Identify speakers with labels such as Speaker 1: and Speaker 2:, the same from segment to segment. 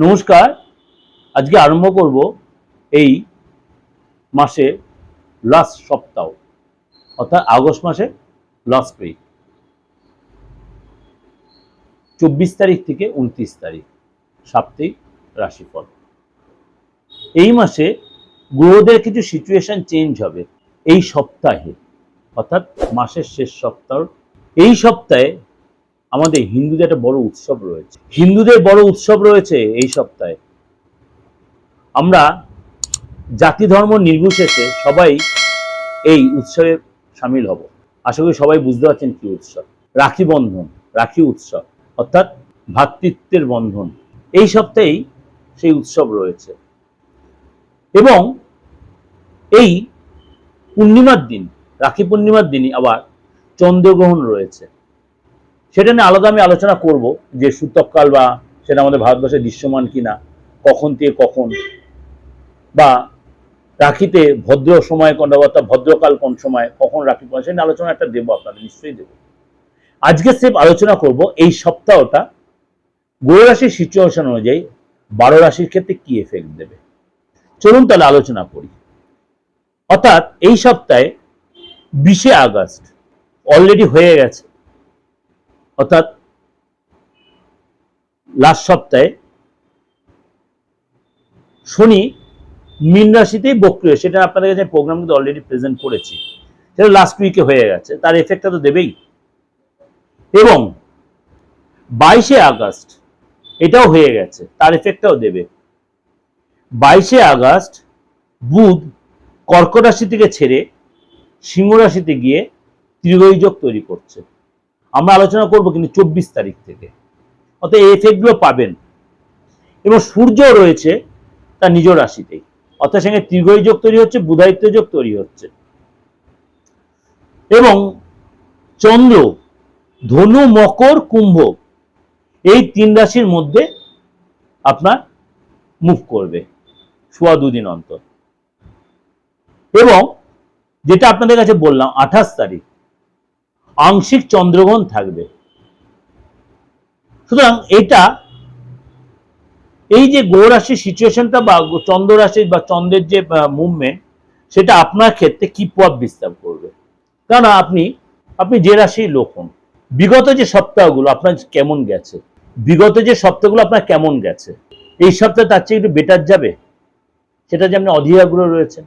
Speaker 1: নমস্কার। আজকে আরম্ভ করব এই মাসে লাস্ট সপ্তাহ, অর্থাৎ আগস্ট মাসে লাস্ট উইক, 24 তারিখ থেকে 29 তারিখ সাপ্তাহিক রাশিফল। এই মাসে গ্রহদের কিছু সিচুয়েশন চেঞ্জ হবে এই সপ্তাহে, অর্থাৎ মাসের শেষ সপ্তাহ। এই সপ্তাহে আমাদের হিন্দুদের একটা বড় উৎসব রয়েছে। এই সপ্তাহে আমরা জাতি ধর্ম নির্বিশেষে সবাই এই উৎসবে সামিল হব। আশা করি সবাই বুঝতে পারছেন কি উৎসব। রাখি বন্ধন, রাখি উৎসব, অর্থাৎ ভ্রাতৃত্বের বন্ধন। এই সপ্তাহেই সেই উৎসব রয়েছে এবং এই পূর্ণিমার দিন, রাখি পূর্ণিমার দিনই আবার চন্দ্রগ্রহণ রয়েছে। সেটা নিয়ে আলাদা আমি আলোচনা করব যে সূতককাল বা সেটা আমাদের ভারতবর্ষে দৃশ্যমান কিনা, কখন থেকে কখন, বা রাখিতে ভদ্র সময় কোনটা, অর্থাৎ ভদ্রকাল কোন সময়, কখন রাখি পড়ে, সেটা আলোচনা একটা দেবো, আপনাদের নিশ্চয়ই দেবো। আজকে সেফ আলোচনা করব এই সপ্তাহটা গ্রহ রাশির সিচুয়েশন অনুযায়ী 12 রাশির ক্ষেত্রে কি এফেক্ট দেবে। চলুন তাহলে আলোচনা করি। অর্থাৎ এই সপ্তাহে 20 আগস্ট অলরেডি হয়ে গেছে, অর্থাৎ লাস্ট সপ্তাহে শনি মীন রাশিতেই বক্রিয়, সেটা আপনাদের কাছে প্রোগ্রাম কিন্তু অলরেডি প্রেজেন্ট করেছি। সেটা লাস্ট উইকে হয়ে গেছে, তার এফেক্টটা তো দেবেই। এবং 22 আগস্ট এটাও হয়ে গেছে, তার এফেক্টটাও দেবে। 22 আগস্ট বুধ কর্কট রাশি থেকে ছেড়ে সিংহ রাশিতে গিয়ে ত্রিগোই যোগ তৈরি করছে। আমরা আলোচনা করব কিন্তু 24 তারিখ থেকে, অর্থাৎ এই এফেক্টগুলো পাবেন। এবং সূর্য রয়েছে তার নিজ রাশিতেই, অর্থাৎ সঙ্গে ত্রিগোই যোগ তৈরি হচ্ছে, বুধায়িত্ব যোগ তৈরি হচ্ছে। এবং চন্দ্র ধনু, মকর, কুম্ভ এই 3 রাশির মধ্যে আপনার মুভ করবে সোয়া 2 দিন অন্তর। এবং যেটা আপনাদের কাছে বললাম 28 তারিখ আংশিক চন্দ্রগ্রহণ থাকবে। সুতরাং এটা এই যে গ্রহ রাশির সিচুয়েশনটা বা চন্দ্র রাশি বা চন্দ্রের যে মুভমেন্ট, সেটা আপনার ক্ষেত্রে কি প্রভাব বিস্তার করবে। কারণ আপনি যে রাশির লোক হন, বিগত যে সপ্তাহগুলো আপনার কেমন গেছে, এই সপ্তাহে তার চেয়ে একটু বেটার যাবে, সেটা যে আপনি অধীরাগ্রহ রয়েছেন।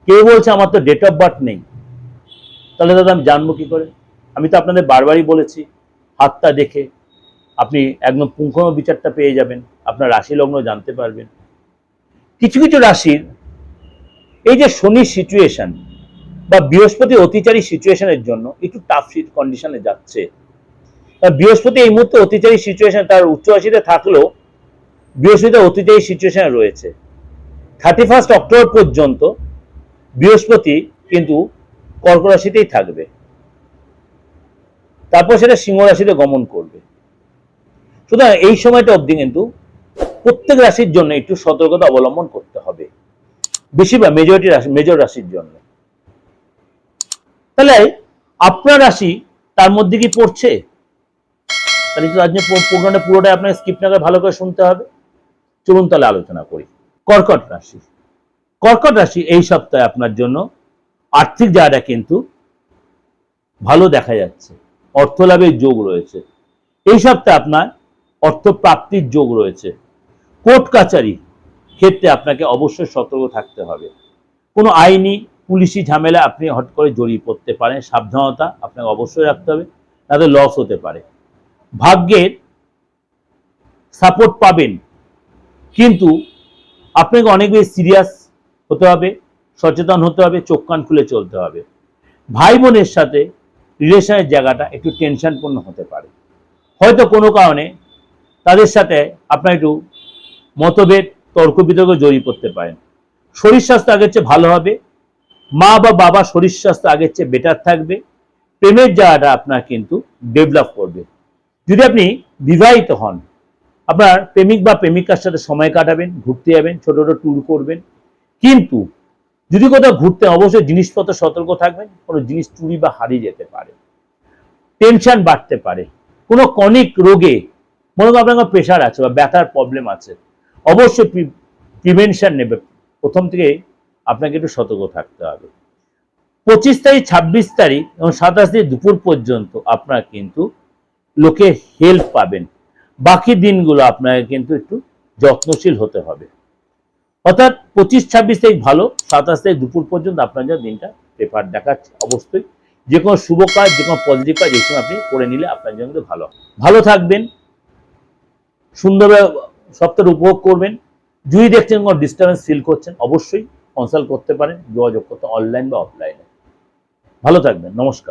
Speaker 1: কেউ বলছে আমার তো ডেট অফ বার্থ নেই, তাহলে দাদা আমি জানবো কি করে? আমি তো আপনাদের বারবারই বলেছি, হাতটা দেখে আপনি একদম পুঙ্খানু বিচারটা পেয়ে যাবেন, আপনার রাশি লগ্ন জানতে পারবেন। কিছু কিছু রাশির এই যে শনির সিচুয়েশন বা বৃহস্পতি অতিচারী সিচুয়েশনের জন্য একটু টাফ কন্ডিশনে যাচ্ছে। বৃহস্পতি এই মুহূর্তে অতিচারী সিচুয়েশন, তার উচ্চ রাশিতে থাকলেও বৃহস্পতি অতিচারী সিচুয়েশনে রয়েছে। 31 অক্টোবর পর্যন্ত বৃহস্পতি কিন্তু কর্ক রাশিতেই থাকবে, তারপর সেটা সিংহ রাশিতে গমন করবে। সুতরাং এই সময়টা অবধি কিন্তু প্রত্যেক রাশির জন্য একটু সতর্কতা অবলম্বন করতে হবে, বেশিরভাগ মেজর রাশির জন্য। তাহলে আপনার রাশি তার মধ্যে কি পড়ছে? তাহলে প্রোগ্রামটা পুরোটাই আপনাকে স্কিপ না করে ভালো করে শুনতে হবে। চলুন তাহলে আলোচনা করি। কর্কট রাশি এই সপ্তাহে আপনার জন্য আর্থিক জায়গাটা কিন্তু ভালো দেখা যাচ্ছে, অর্থ লাভের যোগ রয়েছে। এই সপ্তাহে আপনার অর্থ প্রাপ্তির যোগ রয়েছে। কোর্ট কাচারি ক্ষেত্রে আপনাকে অবশ্যই সতর্ক থাকতে হবে। কোনো আইনি পুলিশি ঝামেলা আপনি হট করে জড়িয়ে পড়তে পারেন, সাবধানতা আপনাকে অবশ্যই রাখতে হবে, তাদের লস হতে পারে। ভাগ্যের সাপোর্ট পাবেন, কিন্তু আপনাকে অনেক বেশি সিরিয়াস হতে হবে, সচেতন হতে হবে, চোখ কান খুলে চলতে হবে। ভাই বোনের সাথে রিলেশনের জায়গাটা একটু টেনশনপূর্ণ হতে পারে, হয়তো কোনো কারণে তাদের সাথে আপনার একটু মতভেদ, তর্ক বিতর্ক জড়িয়ে পড়তে পারেন। শরীর স্বাস্থ্য আগের চেয়ে ভালো হবে, মা বা বাবা শরীর স্বাস্থ্য আগের চেয়ে বেটার থাকবে। প্রেমের জায়গাটা আপনার কিন্তু ডেভেলপ করবে। যদি আপনি বিবাহিত হন, আপনার প্রেমিক বা প্রেমিকার সাথে সময় কাটাবেন, ঘুরতে যাবেন, ছোট ছোট ট্যুর করবেন। কিন্তু যদি কোথাও ঘুরতে, অবশ্যই জিনিসপত্র সতর্ক থাকবেন, কোনো জিনিস চুরি বা হারিয়ে যেতে পারে, টেনশন বাড়তে পারে। কোনো কনিক রোগে, মনে করেন আপনার প্রেশার আছে বা ব্যথার প্রবলেম আছে, অবশ্যই প্রিভেনশন নেবে, প্রথম থেকে আপনাকে একটু সতর্ক থাকতে হবে। 25 তারিখ, 26 তারিখ এবং 27 তারিখ দুপুর পর্যন্ত আপনারা কিন্তু লোকের হেল্প পাবেন। বাকি দিনগুলো আপনাকে কিন্তু একটু যত্নশীল হতে হবে। অর্থাৎ 25-26 তারিখ ভালো, 27 তারিখ দুপুর পর্যন্ত আপনার যা দিনটা পেপার দেখাচ্ছে। অবশ্যই যে কোনো শুভ কাজ, যে কোনো পজিটিভ কাজ এই সময় আপনি করে নিলে আপনার জন্য ভালো। ভালো থাকবেন, সুন্দরভাবে সপ্তাহটা উপভোগ করবেন। যদি দেখছেন কোনো ডিস্টার্বেন্স ফিল করছেন, অবশ্যই কনসাল্ট করতে পারেন, যোগাযোগ করতে অনলাইন বা অফলাইনে। ভালো থাকবেন, নমস্কার।